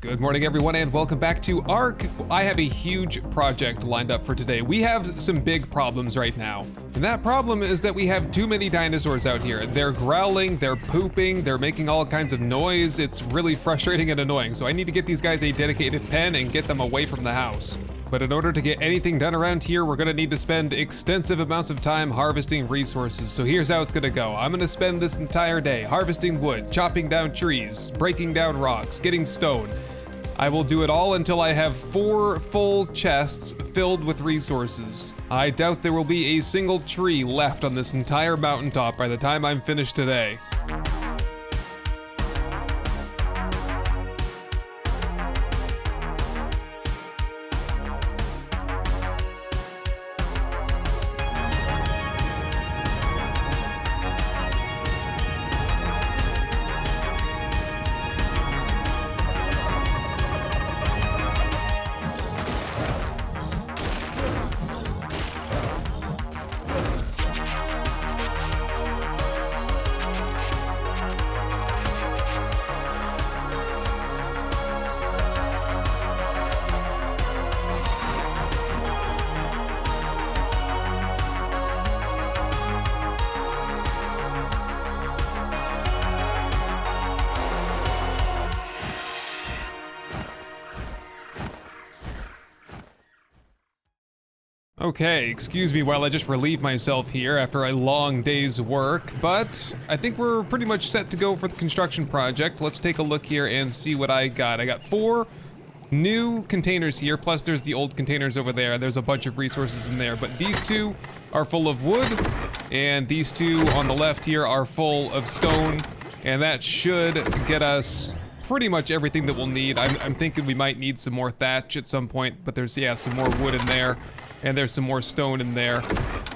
Good morning, everyone, and welcome back to ARK. I have a huge project lined up for today. We have some big problems right now. And that problem is that we have too many dinosaurs out here. They're growling, they're pooping, they're making all kinds of noise. It's really frustrating and annoying. So I need to get these guys a dedicated pen and get them away from the house. But in order to get anything done around here, we're gonna need to spend extensive amounts of time harvesting resources. So here's how it's gonna go. I'm gonna spend this entire day harvesting wood, chopping down trees, breaking down rocks, getting stone. I will do it all until I have 4 full chests filled with resources. I doubt there will be a single tree left on this entire mountaintop by the time I'm finished today. Okay, excuse me while I just relieve myself here after a long day's work, but I think we're pretty much set to go for the construction project. Let's take a look here and see what I got. I got 4 new containers here, plus there's the old containers over there. There's a bunch of resources in there, but these 2 are full of wood, and these 2 on the left here are full of stone, and that should get us pretty much everything that we'll need. I'm thinking we might need some more thatch at some point, but there's, yeah, some more wood in there. And there's some more stone in there.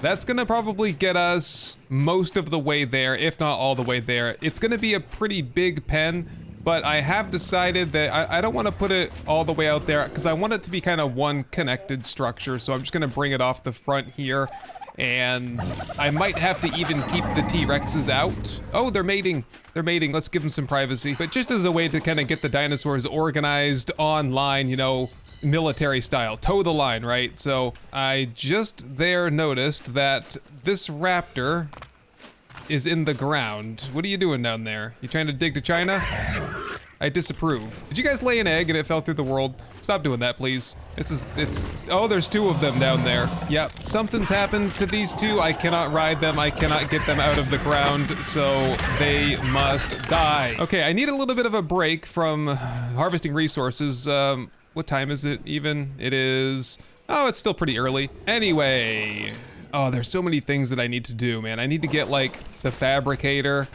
That's gonna probably get us most of the way there, if not all the way there. It's gonna be a pretty big pen, but I have decided that I don't wanna put it all the way out there because I want it to be kind of one connected structure. So I'm just gonna bring it off the front here. And I might have to even keep the T-Rexes out. Oh, they're mating. They're mating. Let's give them some privacy. But just as a way to kind of get the dinosaurs organized online, you know, military style, toe the line, right? So I just there noticed that this raptor is in the ground. What are you doing down there? You trying to dig to China? I disapprove. Did you guys lay an egg and it fell through the world? Stop doing that, please. Oh, there's 2 of them down there. Yep, something's happened to these 2. I cannot ride them. I cannot get them out of the ground, so they must die. Okay, I need a little bit of a break from harvesting resources. What time is it even? It is, oh, it's still pretty early. Anyway, oh, there's so many things that I need to do, man. I need to get like the fabricator.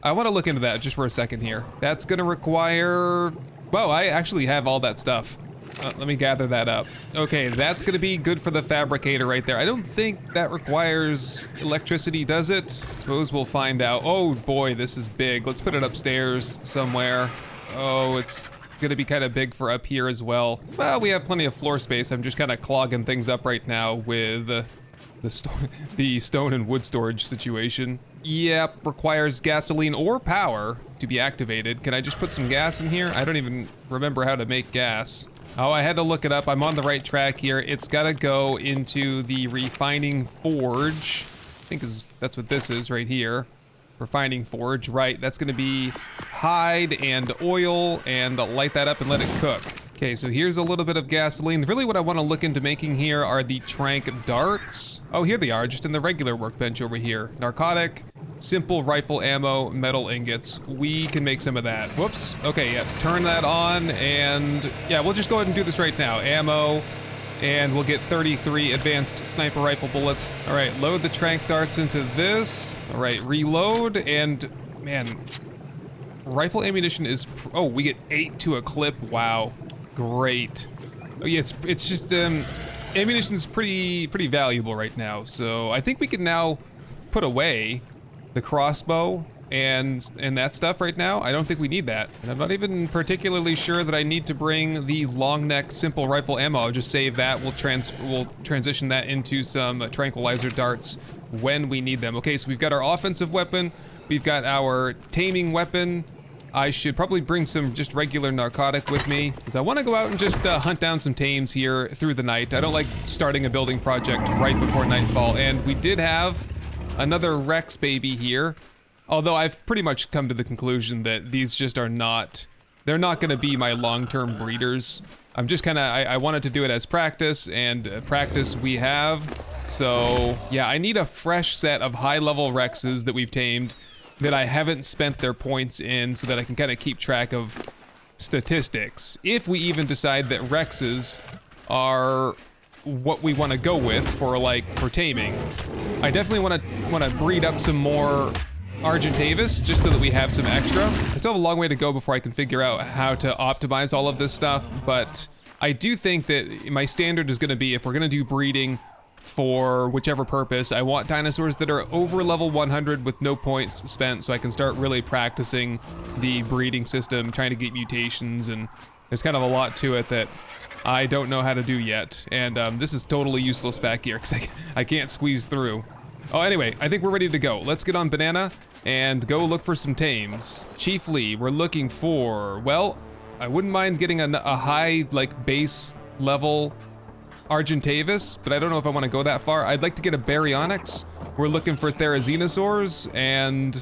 I want to look into that just for a second here. That's gonna require, well, I actually have all that stuff. Let me gather that up. Okay, that's gonna be good for the fabricator right there. I don't think that requires electricity, does it? Suppose we'll find out. Oh boy, this is big. Let's put it upstairs somewhere. Oh, it's gonna be kind of big for up here as well. Well, we have plenty of floor space. I'm just kind of clogging things up right now with the stone and wood storage situation. Yep, requires gasoline or power to be activated. Can I just put some gas in here? I don't even remember how to make gas. Oh, I had to look it up. I'm on the right track here. It's gotta go into the refining forge. I think that's what this is right here. Refining forge, right? That's gonna be hide and oil, and light that up and let it cook. Okay, so here's a little bit of gasoline. Really what I want to look into making here are the trank darts. Oh, here they are, just in the regular workbench over here. Narcotic, simple rifle ammo, metal ingots. We can make some of that. Whoops. Okay, yeah, turn that on, and yeah, we'll just go ahead and do this right now. Ammo, and we'll get 33 advanced sniper rifle bullets. All right, load the trank darts into this. All right, reload, and man, rifle ammunition is, oh, we get 8 to a clip. Wow, great. Oh yeah, it's just, ammunition is pretty valuable right now. So I think we can now put away the crossbow and that stuff right now. I don't think we need that. And I'm not even particularly sure that I need to bring the long neck simple rifle ammo. I'll just save that. We'll transition that into some tranquilizer darts when we need them. Okay, so we've got our offensive weapon. We've got our taming weapon. I should probably bring some just regular narcotic with me, because I want to go out and just hunt down some tames here through the night. I don't like starting a building project right before nightfall, and we did have another Rex baby here, although I've pretty much come to the conclusion that these just are not, they're not going to be my long-term breeders. I'm just kind of, I wanted to do it as practice, and practice we have. So yeah, I need a fresh set of high-level Rexes that we've tamed that I haven't spent their points in, so that I can kind of keep track of statistics. If we even decide that Rexes are what we want to go with for taming. I definitely want to breed up some more Argentavis, just so that we have some extra. I still have a long way to go before I can figure out how to optimize all of this stuff, but I do think that my standard is going to be, if we're going to do breeding for whichever purpose, I want dinosaurs that are over level 100 with no points spent, so I can start really practicing the breeding system, trying to get mutations, and there's kind of a lot to it that I don't know how to do yet. And this is totally useless back here, because I can't squeeze through. Oh, anyway, I think we're ready to go. Let's get on Banana and go look for some tames. Chiefly, we're looking for, well, I wouldn't mind getting a high, like, base level Argentavis, but I don't know if I want to go that far. I'd like to get a Baryonyx. We're looking for Therizinosaurs and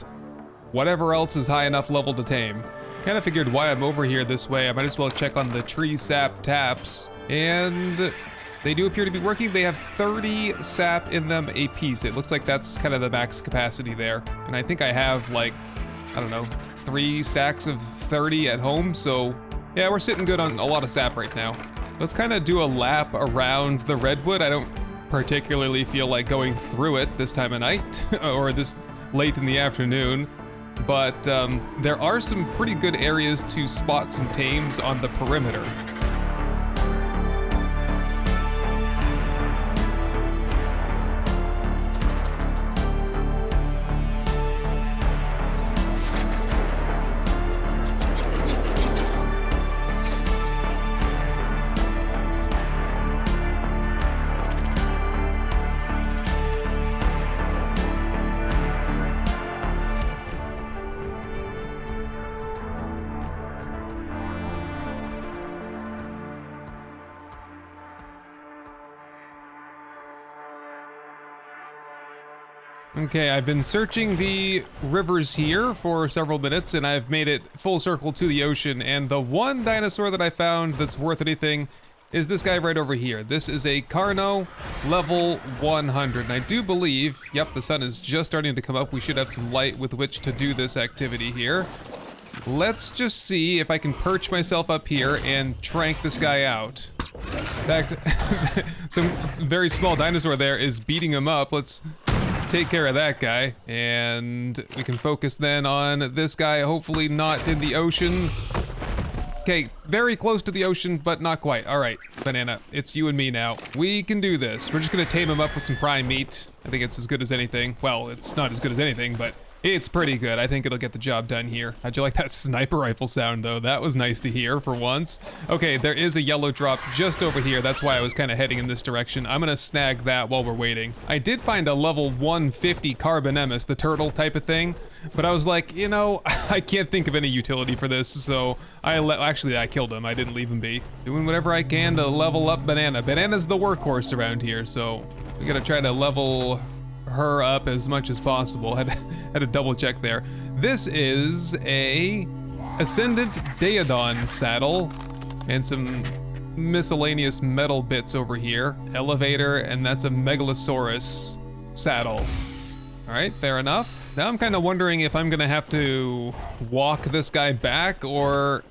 whatever else is high enough level to tame. Kind of figured why I'm over here this way. I might as well check on the tree sap taps, and they do appear to be working. They have 30 sap in them a piece. It looks like that's kind of the max capacity there. And I think I have, like, I don't know, 3 stacks of 30 at home, so yeah, we're sitting good on a lot of sap right now. Let's kind of do a lap around the redwood. I don't particularly feel like going through it this time of night or this late in the afternoon, but there are some pretty good areas to spot some tames on the perimeter. Okay, I've been searching the rivers here for several minutes, and I've made it full circle to the ocean, and the one dinosaur that I found that's worth anything is this guy right over here. This is a Carno level 100, and I do believe, yep, the sun is just starting to come up. We should have some light with which to do this activity here. Let's just see if I can perch myself up here and trank this guy out. In fact, some very small dinosaur there is beating him up. Let's take care of that guy, and we can focus then on this guy, hopefully not in the ocean. Okay, very close to the ocean, but not quite. All right, Banana, it's you and me now. We can do this. We're just gonna tame him up with some prime meat. I think it's as good as anything. Well, it's not as good as anything, but it's pretty good. I think it'll get the job done here. How'd you like that sniper rifle sound, though? That was nice to hear for once. Okay, there is a yellow drop just over here. That's why I was kind of heading in this direction. I'm gonna snag that while we're waiting. I did find a level 150 Carbonemus, the turtle type of thing, but I was like, you know, I can't think of any utility for this, so actually I killed him. I didn't leave him be. Doing whatever I can to level up Banana. Banana's the workhorse around here, so we gotta try to level her up as much as possible. Had to double check there. This is a Ascendant Daedon saddle and some miscellaneous metal bits over here. Elevator, and that's a Megalosaurus saddle. All right, fair enough. Now I'm kind of wondering if I'm gonna have to walk this guy back, or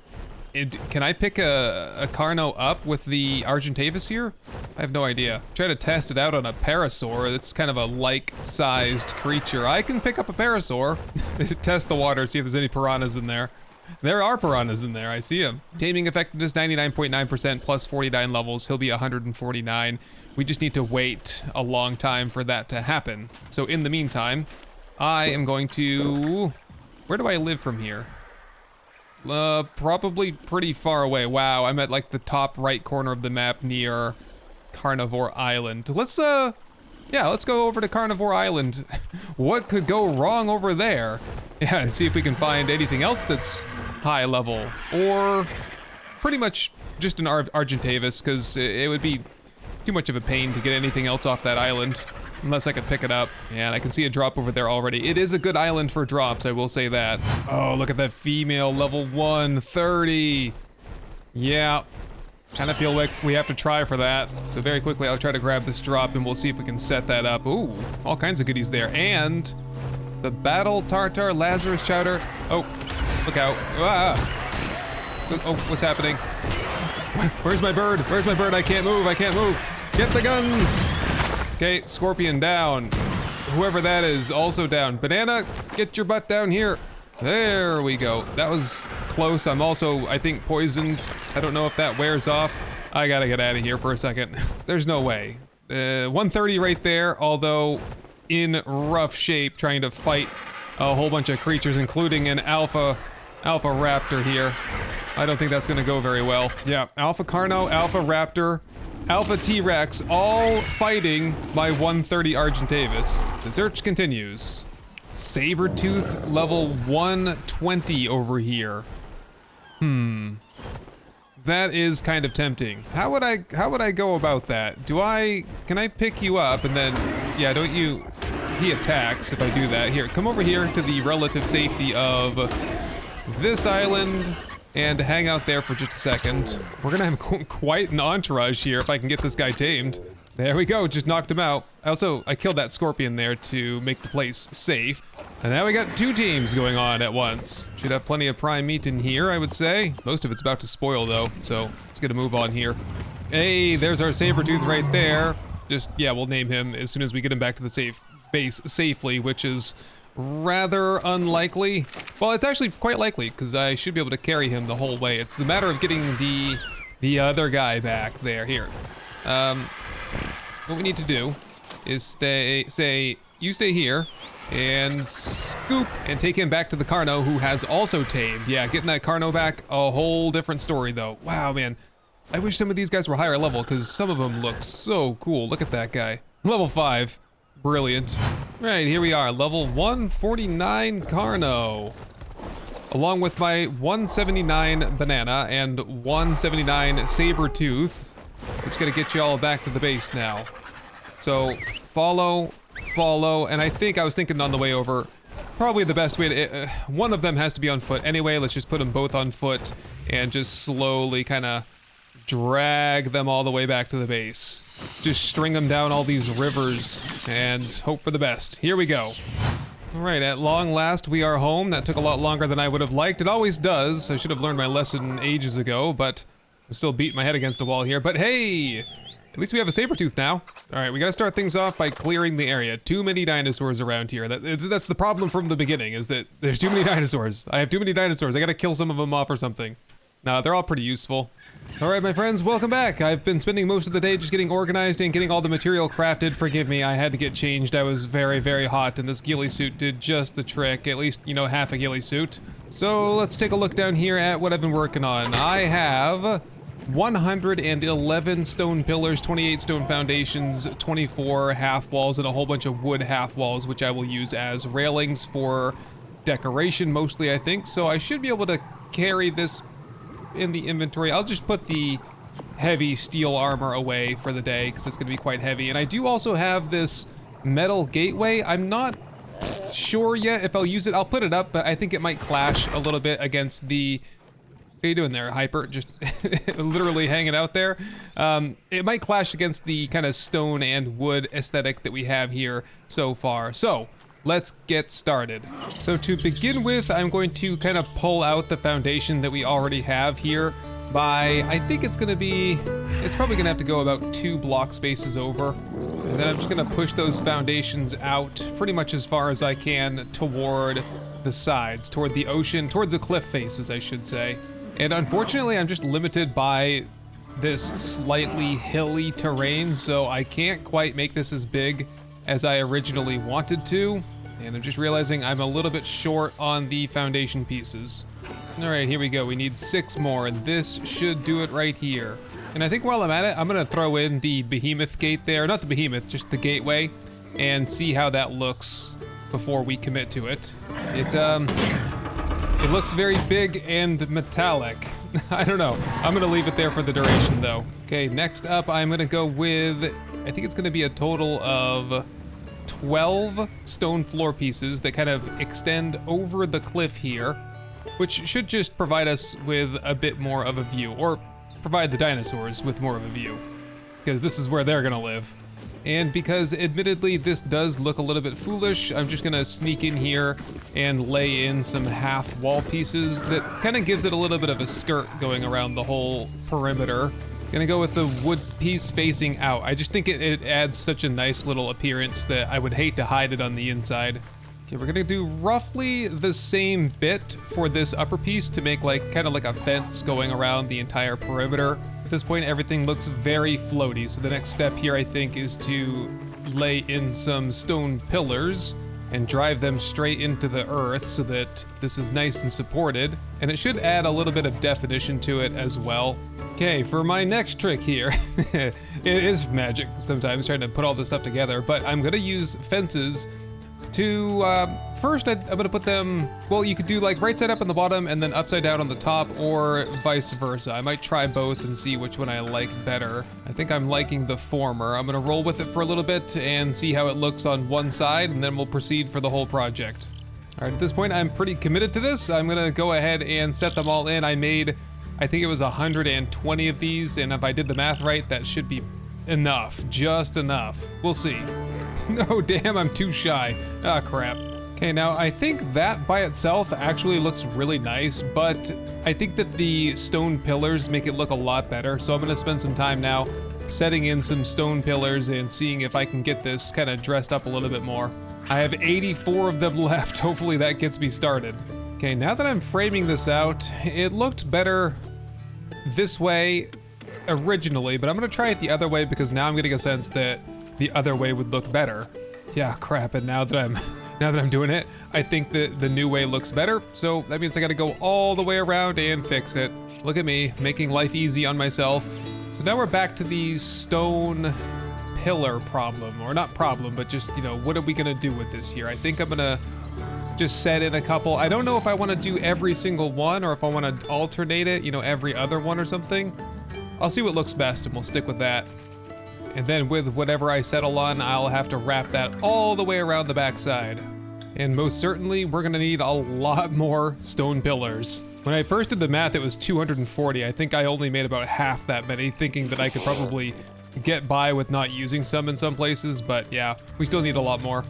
can I pick a Carno up with the Argentavis here? I have no idea. Try to test it out on a Parasaur. It's kind of a like-sized creature. I can pick up a Parasaur. Test the water, see if there's any piranhas in there. There are piranhas in there, I see them. Taming effectiveness 99.9% plus 49 levels. He'll be 149. We just need to wait a long time for that to happen. So in the meantime, I am going to... Where do I live from here? Probably pretty far away. Wow, I'm at like the top right corner of the map near Carnivore Island. Let's go over to Carnivore Island. What could go wrong over there? Yeah, and see if we can find anything else that's high level, or pretty much just an Argentavis, because it would be too much of a pain to get anything else off that island, unless I could pick it up. Yeah, and I can see a drop over there already. It is a good island for drops, I will say that. Oh, look at that female, level 130. Yeah, kind of feel like we have to try for that. So very quickly, I'll try to grab this drop and we'll see if we can set that up. Ooh, all kinds of goodies there. And the Battle Tartar Lazarus Chowder. Oh, look out. Ah. Oh, what's happening? Where's my bird? Where's my bird? I can't move, I can't move. Get the guns. Okay, Scorpion down. Whoever that is, also down. Banana, get your butt down here. There we go. That was close. I'm also, I think, poisoned. I don't know if that wears off. I gotta get out of here for a second. There's no way. 130 right there, although in rough shape, trying to fight a whole bunch of creatures, including an alpha raptor here. I don't think that's gonna go very well. Yeah, Alpha Carno, Alpha Raptor, Alpha T-Rex, all fighting my 130 Argentavis. The search continues. Sabertooth level 120 over here. That is kind of tempting. How would I go about that? Can I pick you up and then, yeah, don't you, he attacks if I do that. Here, come over here to the relative safety of this island and hang out there for just a second. We're gonna have quite an entourage here if I can get this guy tamed. There we go, just knocked him out. I killed that scorpion there to make the place safe. And now we got two teams going on at once. Should have plenty of prime meat in here, I would say. Most of it's about to spoil though, so let's get a move on here. Hey, there's our Sabertooth right there. Just, yeah, we'll name him as soon as we get him back to the base safely, which is rather unlikely. Well, it's actually quite likely, because I should be able to carry him the whole way. It's the matter of getting the other guy back there. Here. What we need to do is you stay here, and scoop, and take him back to the Carno, who has also tamed. Yeah, getting that Carno back, a whole different story, though. Wow, man. I wish some of these guys were higher level, because some of them look so cool. Look at that guy. Level 5. Brilliant. Right, here we are, level 149 Carno. Along with my 179 Banana and 179 Sabertooth. We're just gonna get you all back to the base now. So, follow, and I was thinking on the way over, probably the best way to, one of them has to be on foot anyway. Let's just put them both on foot and just slowly kind of drag them all the way back to the base. Just string them down all these rivers and hope for the best. Here we go. All right, at long last, we are home. That took a lot longer than I would have liked. It always does. I should have learned my lesson ages ago, but I'm still beating my head against a wall here. But hey, at least we have a Sabertooth now. All right, we gotta start things off by clearing the area. Too many dinosaurs around here. That's the problem from the beginning, is that there's too many dinosaurs. I have too many dinosaurs. I gotta kill some of them off or something. No, they're all pretty useful. All right, my friends, welcome back. I've been spending most of the day just getting organized and getting all the material crafted. Forgive me, I had to get changed. I was very, very hot, and this ghillie suit did just the trick. At least, you know, half a ghillie suit. So let's take a look down here at what I've been working on. I have 111 stone pillars, 28 stone foundations, 24 half walls, and a whole bunch of wood half walls, which I will use as railings for decoration mostly, I think. So I should be able to carry this in the inventory. I'll just put the heavy steel armor away for the day, because it's going to be quite heavy. And I do also have this metal gateway. I'm not sure yet if I'll use it. I'll put it up, but I think it might clash a little bit against the... What are you doing there, Hyper? Just literally hanging out there. It might clash against the kind of stone and wood aesthetic that we have here so far. So let's get started. So to begin with, I'm going to kind of pull out the foundation that we already have here by, I think it's probably gonna have to go about 2 block spaces over. And then I'm just gonna push those foundations out pretty much as far as I can toward the sides, toward the ocean, toward the cliff faces, I should say. And unfortunately, I'm just limited by this slightly hilly terrain, so I can't quite make this as big as I originally wanted to. And I'm just realizing I'm a little bit short on the foundation pieces. All right, here we go. We need 6 more, and this should do it right here. And I think while I'm at it, I'm gonna throw in the behemoth gate there. Not the behemoth, just the gateway, and see how that looks before we commit to it. It looks very big and metallic. I don't know. I'm gonna leave it there for the duration though. Okay, next up I'm gonna go with, I think it's gonna be a total of 12 stone floor pieces that kind of extend over the cliff here, which should just provide us with a bit more of a view, or provide the dinosaurs with more of a view, because this is where they're gonna live. And because admittedly this does look a little bit foolish, I'm just gonna sneak in here and lay in some half wall pieces that kind of gives it a little bit of a skirt going around the whole perimeter. Gonna go with the wood piece facing out. I just think it adds such a nice little appearance that I would hate to hide it on the inside. Okay, we're gonna do roughly the same bit for this upper piece to make like kind of like a fence going around the entire perimeter. At this point, everything looks very floaty, so the next step here, I think, is to lay in some stone pillars and drive them straight into the earth so that this is nice and supported, and it should add a little bit of definition to it as well. Okay, for my next trick here, it is magic sometimes trying to put all this stuff together, but I'm gonna use fences to, first I'm gonna put them, well, you could do like right side up on the bottom and then upside down on the top, or vice versa. I might try both and see which one I like better. I think I'm liking the former. I'm gonna roll with it for a little bit and see how it looks on one side, and then we'll proceed for the whole project. All right, at this point, I'm pretty committed to this. I'm gonna go ahead and set them all in. I made, I think it was 120 of these, and if I did the math right, that should be enough, just enough. We'll see. No, damn, I'm too shy. Ah, crap. Okay, now I think that by itself actually looks really nice, but I think that the stone pillars make it look a lot better. So I'm gonna spend some time now setting in some stone pillars and seeing if I can get this kind of dressed up a little bit more. I have 84 of them left. Hopefully that gets me started. Okay, now that I'm framing this out, it looked better this way originally, but I'm gonna try it the other way because now I'm getting a sense that the other way would look better. Yeah, crap, and now that I'm doing it, I think that the new way looks better, so that means I gotta go all the way around and fix it. Look at me, making life easy on myself. So now we're back to the stone pillar problem, or not problem, but just, you know, what are we gonna do with this here? I think I'm gonna just set in a couple. I don't know if I wanna do every single one or if I wanna alternate it, you know, every other one or something. I'll see what looks best and we'll stick with that. And then with whatever I settle on, I'll have to wrap that all the way around the backside. And most certainly, we're gonna need a lot more stone pillars. When I first did the math, it was 240. I think I only made about half that many, thinking that I could probably get by with not using some in some places, but yeah, we still need a lot more.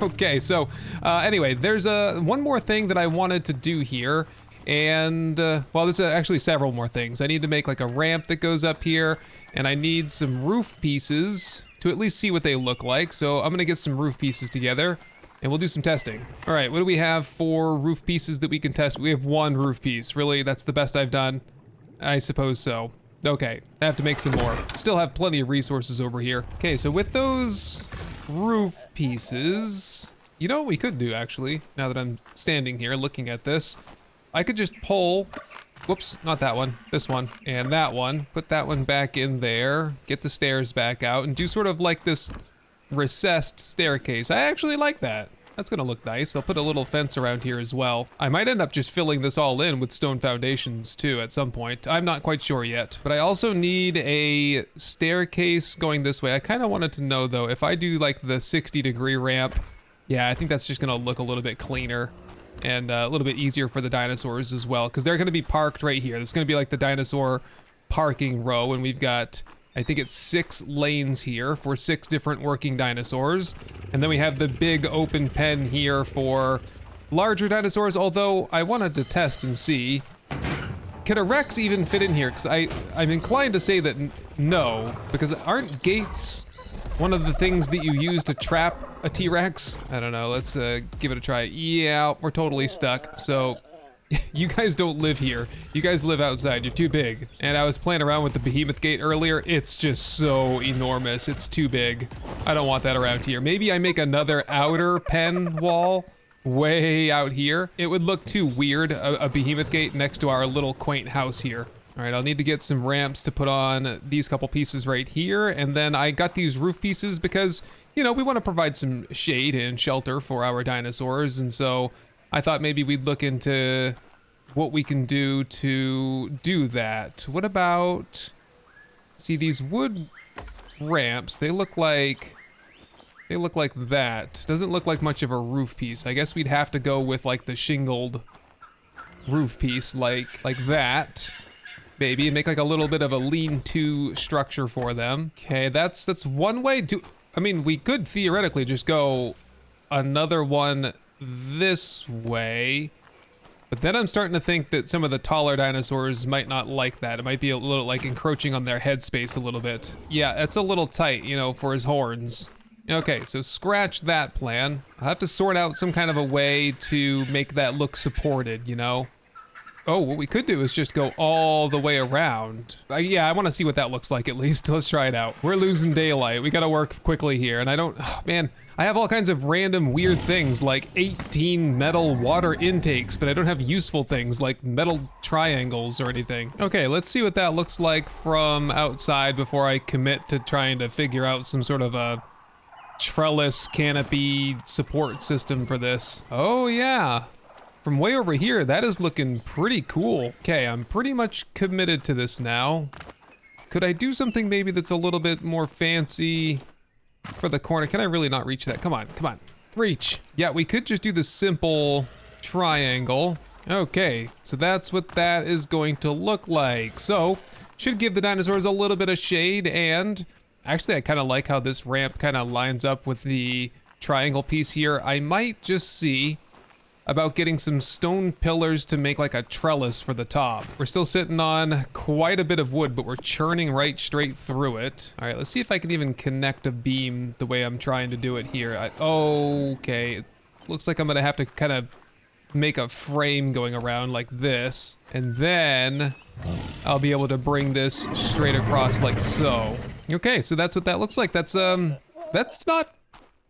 Okay, so anyway, there's one more thing that I wanted to do here. And, well, there's actually several more things. I need to make like a ramp that goes up here, and I need some roof pieces to at least see what they look like. So I'm gonna get some roof pieces together, and we'll do some testing. All right, what do we have for roof pieces that we can test? We have one roof piece. Really, that's the best I've done? I suppose so. Okay, I have to make some more. Still have plenty of resources over here. Okay, so with those roof pieces, you know what we could do actually, now that I'm standing here looking at this, I could just pull, whoops, not that one, this one, and that one, put that one back in there, get the stairs back out, and do sort of like this recessed staircase. I actually like that. That's gonna look nice. I'll put a little fence around here as well. I might end up just filling this all in with stone foundations too at some point. I'm not quite sure yet. But I also need a staircase going this way. I kind of wanted to know though, if I do like the 60-degree ramp, yeah, I think that's just gonna look a little bit cleaner and a little bit easier for the dinosaurs as well, because they're gonna be parked right here. This is gonna be like the dinosaur parking row, and we've got, I think it's 6 lanes here for 6 different working dinosaurs. And then we have the big open pen here for larger dinosaurs, although I wanted to test and see. Can a Rex even fit in here? Because I'm inclined to say that no, because aren't gates one of the things that you use to trap a T-Rex? I don't know, let's give it a try. Yeah, we're totally stuck, so you guys don't live here. You guys live outside, you're too big. And I was playing around with the behemoth gate earlier. It's just so enormous, it's too big. I don't want that around here. Maybe I make another outer pen wall way out here. It would look too weird, a behemoth gate next to our little quaint house here. All right, I'll need to get some ramps to put on these couple pieces right here. And then I got these roof pieces because, you know, we want to provide some shade and shelter for our dinosaurs. And so I thought maybe we'd look into what we can do to do that. What about, see these wood ramps, they look like that. Doesn't look like much of a roof piece. I guess we'd have to go with like the shingled roof piece like that. Maybe make like a little bit of a lean-to structure for them. Okay, that's one way to, I mean, we could theoretically just go another one this way, but then I'm starting to think that some of the taller dinosaurs might not like that. It might be a little like encroaching on their headspace a little bit. Yeah, it's a little tight, you know, for his horns. Okay, so scratch that plan. I'll have to sort out some kind of a way to make that look supported, you know? Oh, what we could do is just go all the way around. Yeah, I want to see what that looks like at least. Let's try it out. We're losing daylight. We got to work quickly here, and I don't, oh, man, I have all kinds of random weird things like 18 metal water intakes, but I don't have useful things like metal triangles or anything. Okay, let's see what that looks like from outside before I commit to trying to figure out some sort of a trellis canopy support system for this. Oh yeah, from way over here, that is looking pretty cool. Okay, I'm pretty much committed to this now. Could I do something maybe that's a little bit more fancy for the corner? Can I really not reach that? Come on, come on, reach. Yeah, we could just do the simple triangle. Okay, so that's what that is going to look like. So, should give the dinosaurs a little bit of shade, and actually, I kind of like how this ramp kind of lines up with the triangle piece here. I might just see about getting some stone pillars to make like a trellis for the top. We're still sitting on quite a bit of wood, but we're churning right straight through it. All right, let's see if I can even connect a beam the way I'm trying to do it here. Okay, it looks like I'm gonna have to kind of make a frame going around like this, and then I'll be able to bring this straight across like so. Okay, so that's what that looks like. That's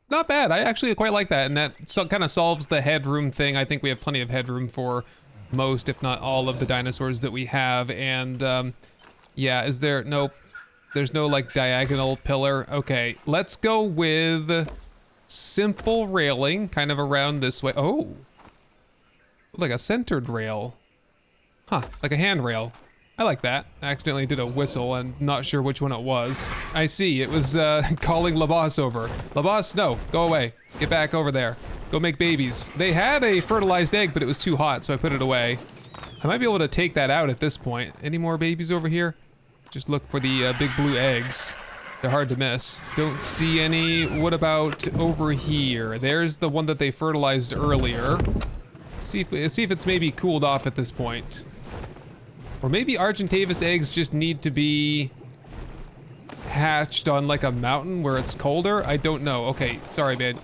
not bad. I actually quite like that, and that kind of solves the headroom thing. I think we have plenty of headroom for most, if not all, of the dinosaurs that we have. And yeah, is there, nope, there's no like diagonal pillar. Okay, let's go with simple railing kind of around this way. Oh, like a centered rail. Huh, like a handrail. I like that. I accidentally did a whistle and not sure which one it was. I see, it was calling LaBoss over. LaBoss, no, go away. Get back over there. Go make babies. They had a fertilized egg, but it was too hot, so I put it away. I might be able to take that out at this point. Any more babies over here? Just look for the big blue eggs. They're hard to miss. Don't see any. What about over here? There's the one that they fertilized earlier. See if it's maybe cooled off at this point. Or maybe Argentavis eggs just need to be hatched on like a mountain where it's colder? I don't know. Okay, sorry, man.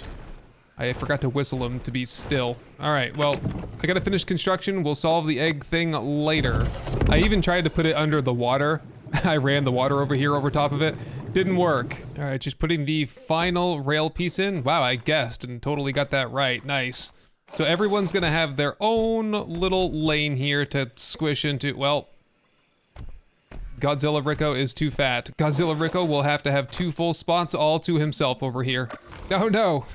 I forgot to whistle them to be still. All right, well, I gotta finish construction. We'll solve the egg thing later. I even tried to put it under the water. I ran the water over here over top of it. Didn't work. All right, just putting the final rail piece in. Wow, I guessed and totally got that right. Nice. So everyone's gonna have their own little lane here to squish into. Well, Godzilla Rico is too fat. Godzilla Rico will have to have 2 full spots all to himself over here. Oh no,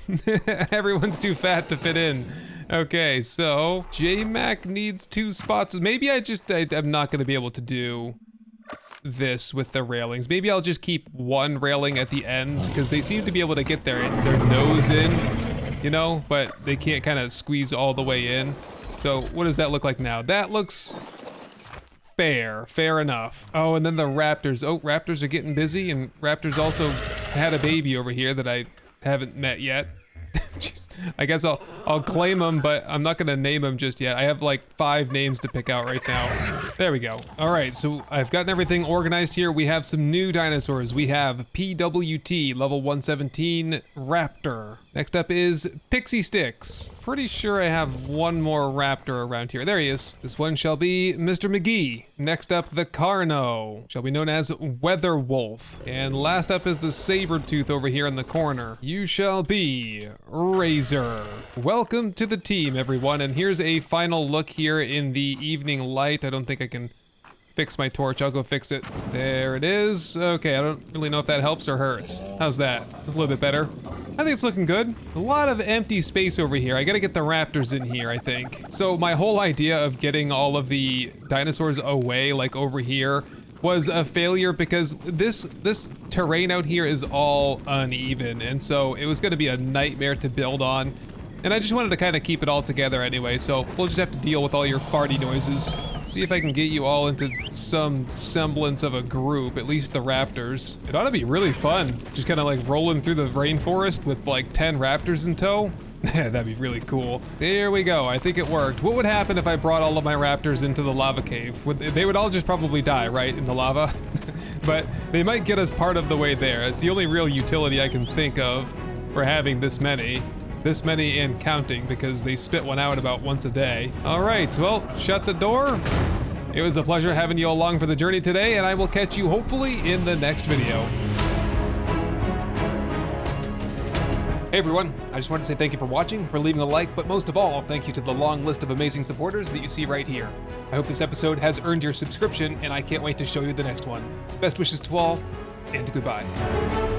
everyone's too fat to fit in. Okay, so J-Mac needs 2 spots. Maybe I'm not gonna be able to do this with the railings. Maybe I'll just keep one railing at the end because they seem to be able to get their nose in, you know, but they can't kind of squeeze all the way in. So what does that look like now? That looks fair enough. Oh, and then the raptors. Oh, raptors are getting busy, and raptors also had a baby over here that I haven't met yet. Just, I guess I'll claim them, but I'm not gonna name them just yet. I have like 5 names to pick out right now. There we go. All right, so I've gotten everything organized here. We have some new dinosaurs. We have PWT, level 117, Raptor. Next up is Pixie Sticks. Pretty sure I have one more raptor around here. There he is. This one shall be Mr. McGee. Next up, the Carno, shall be known as Weather Wolf. And last up is the Sabertooth over here in the corner. You shall be Razor. Welcome to the team, everyone. And here's a final look here in the evening light. I don't think I can fix my torch. I'll go fix it. There it is. Okay, I don't really know if that helps or hurts. How's that? That's a little bit better. I think it's looking good. A lot of empty space over here. I gotta get the raptors in here, I think. So my whole idea of getting all of the dinosaurs away, like over here, was a failure because this terrain out here is all uneven, and so it was gonna be a nightmare to build on. And I just wanted to kind of keep it all together anyway, so we'll just have to deal with all your farty noises. See if I can get you all into some semblance of a group, at least the raptors. It ought to be really fun, just kind of like rolling through the rainforest with like 10 raptors in tow. That'd be really cool. There we go, I think it worked. What would happen if I brought all of my raptors into the lava cave? They would all just probably die, right, in the lava? But they might get us part of the way there. It's the only real utility I can think of for having this many. This many and counting, because they spit one out about once a day. All right, well, shut the door. It was a pleasure having you along for the journey today, and I will catch you hopefully in the next video. Hey everyone, I just wanted to say thank you for watching, for leaving a like, but most of all, thank you to the long list of amazing supporters that you see right here. I hope this episode has earned your subscription, and I can't wait to show you the next one. Best wishes to all, and goodbye.